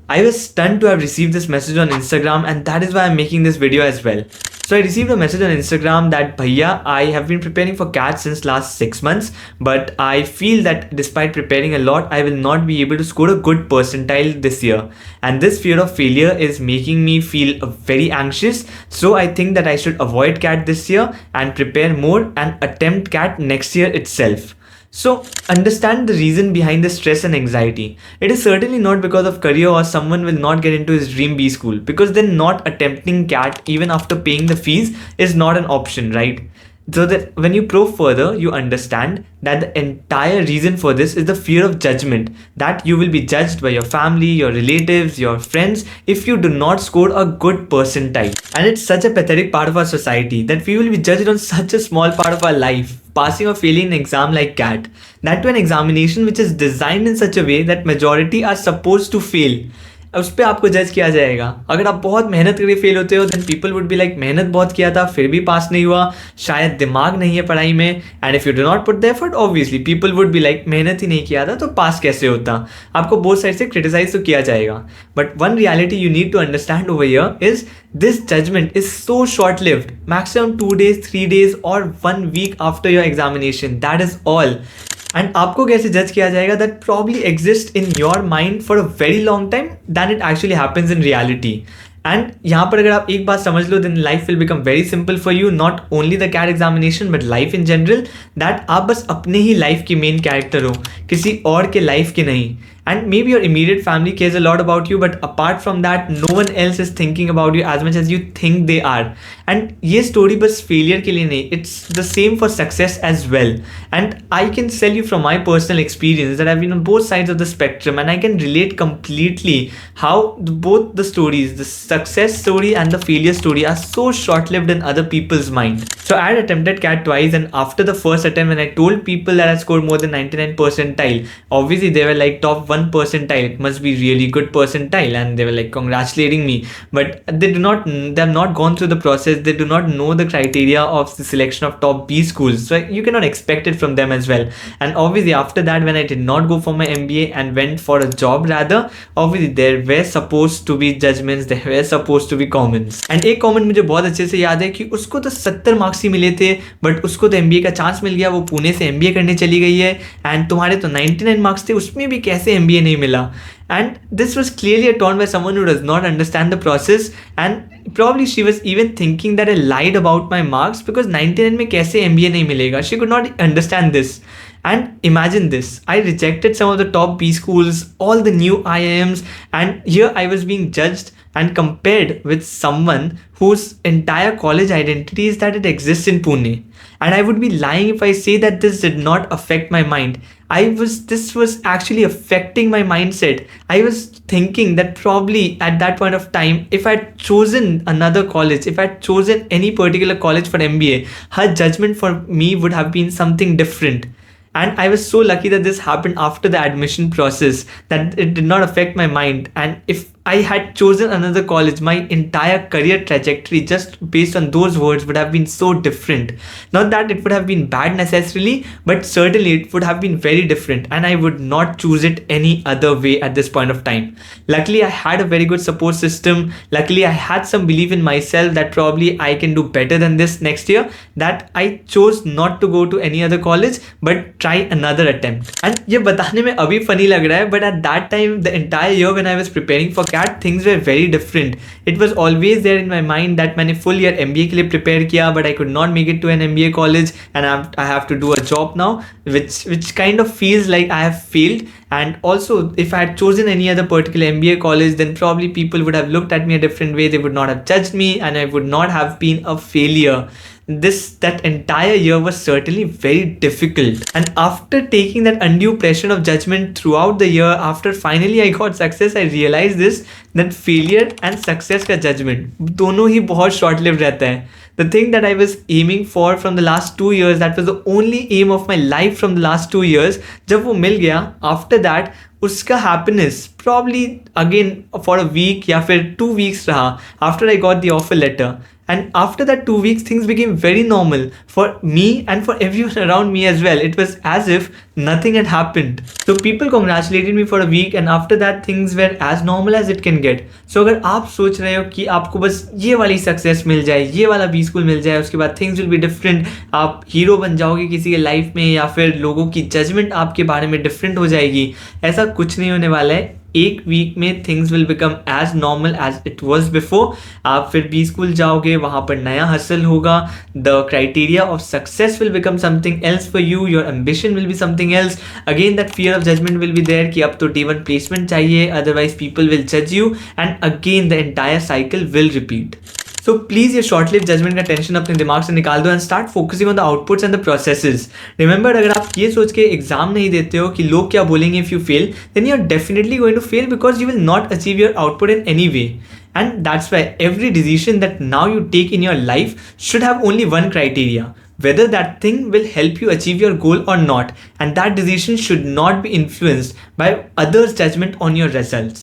I was stunned to have received this message on Instagram, and that is why I'm making this video as well. So I received a message on Instagram that Bhaiya, I have been preparing for CAT since last 6 months, but I feel that despite preparing a lot, I will not be able to score a good percentile this year. And this fear of failure is making me feel very anxious. So I think that I should avoid CAT this year and prepare more and attempt CAT next year itself. So understand the reason behind the stress and anxiety. It is certainly not because of career or someone will not get into his dream B school, because then not attempting CAT even after paying the fees is not an option, right? So that when you probe further, you understand that the entire reason for this is the fear of judgment, that you will be judged by your family, your relatives, your friends if you do not score a good percentile. And it's such a pathetic part of our society that we will be judged on such a small part of our life, passing or failing an exam like CAT. That to an examination which is designed in such a way that majority are supposed to fail. उस पर आपको जज किया जाएगा. अगर आप बहुत मेहनत करके फेल होते हो then people would be like मेहनत बहुत किया था फिर भी पास नहीं हुआ, शायद दिमाग नहीं है पढ़ाई में. And if you do not put the effort obviously people would be like मेहनत ही नहीं किया था तो पास कैसे होता. आपको बोथ साइड से क्रिटिसाइज तो किया जाएगा. But one reality you need to understand over here is this judgment is so short lived, maximum 2 days, 3 days or 1 week after your examination. That is all. And आपको कैसे जज किया जाएगा that probably exists in your mind for a very long time than it actually happens in reality. And यहाँ पर अगर आप एक बात समझ लो then life will become very simple for you, not only the CAT examination but life in general, that आप बस अपने ही लाइफ के मेन कैरेक्टर हो, किसी और के लाइफ के नहीं. And maybe your immediate family cares a lot about you, but apart from that, no one else is thinking about you as much as you think they are. And ये story बस failure के लिए नहीं, it's the same for success as well. And I can tell you from my personal experience that I've been on both sides of the spectrum, and I can relate completely how both the stories, the success story and the failure story, are so short-lived in other people's mind. So I had attempted CAT twice, and after the first attempt, when I told people that I scored more than 99 percentile, obviously they were like top 1 percentile, it must be really good percentile, and they were like congratulating me. But they have not gone through the process, they do not know the criteria of the selection of top B schools, so you cannot expect it from them as well. And obviously after that, when I did not go for my MBA and went for a job rather, obviously there were supposed to be judgments, there were supposed to be comments. And एक comment मुझे बहुत अच्छे से याद है कि उसको तो 70 मार्क्स ही मिले थे, बट उसको तो MBA का चांस मिल गया, वो पुणे से MBA करने चली गई है, एंड तुम्हारे तो 99 मार्क्स थे, उसमें भी कैसे MBA नहीं मिला. And this was clearly a taunt by someone who does not understand the process, and probably she was even thinking that I lied about my marks because 99 में कैसे MBA नहीं मिलेगा. She could not understand this. And imagine this, I rejected some of the top B schools, all the new IIMs, and here I was being judged and compared with someone whose entire college identity is that it exists in Pune. And I would be lying if I say that this did not affect my mind. This was actually affecting my mindset. I was thinking that probably at that point of time, if I'd chosen another college, if I'd chosen any particular college for MBA, her judgment for me would have been something different. And I was so lucky that this happened after the admission process, that it did not affect my mind. And if I had chosen another college, my entire career trajectory just based on those words would have been so different. Not that it would have been bad necessarily, but certainly it would have been very different, and I would not choose it any other way at this point of time. Luckily, I had a very good support system. Luckily, I had some belief in myself that probably I can do better than this next year, that I chose not to go to any other college, but try another attempt. And ये बताने में अभी funny लग रहा है, but at that time, the entire year when I was preparing for CAT, things were very different. It was always there in my mind that मैंने full year MBA के लिए prepare किया, but I could not make it to an MBA college, and I have to do a job now, which kind of feels like I have failed. And also, if I had chosen any other particular MBA college, then probably people would have looked at me a different way. They would not have judged me, and I would not have been a failure. That entire year was certainly very difficult. And after taking that undue pressure of judgment throughout the year, after finally I got success, I realized this, that failure and success का judgment दोनों ही बहुत short lived रहता है. The thing that I was aiming for from the last 2 years, that was the only aim of my life from the last 2 years, जब वो मिल गया, after that उसका happiness probably again for a week या फिर 2 weeks रहा after I got the offer letter. And after that 2 weeks, things became very normal for me and for everyone around me as well. It was as if nothing had happened. So people congratulated me for a week and after that things were as normal as it can get. So अगर आप सोच रहे हो कि आपको बस ये वाली सक्सेस मिल जाए, ये वाला बी स्कूल मिल जाए, उसके बाद थिंग्स विल बी डिफरेंट, आप हीरो बन जाओगे किसी के लाइफ में या फिर लोगों की जजमेंट आपके बारे में डिफरेंट हो जाएगी, ऐसा कुछ नहीं होने वाला है. एक वीक में things will become as normal as it was before. आप फिर बी स्कूल जाओगे, वहाँ पर नया हसल होगा, the criteria of success will become something else for you, your ambition will be something else. Again that fear of judgment will be there कि अब तो D1 प्लेसमेंट चाहिए, अदरवाइज पीपल विल जज you, and again the entire cycle will repeat. So please ये short lived judgment का tension अपने दिमाग से निकाल दो and start focusing on the outputs and the processes. Remember, अगर आप ये सोच के एग्जाम नहीं देते हो कि लोग क्या बोलेंगे if you fail, then you are definitely going to fail because you will not achieve your output in any way. And that's why every decision that now you take in your life should have only one criteria: whether that thing will help you achieve your goal or not. And that decision should not be influenced by others' judgment on your results.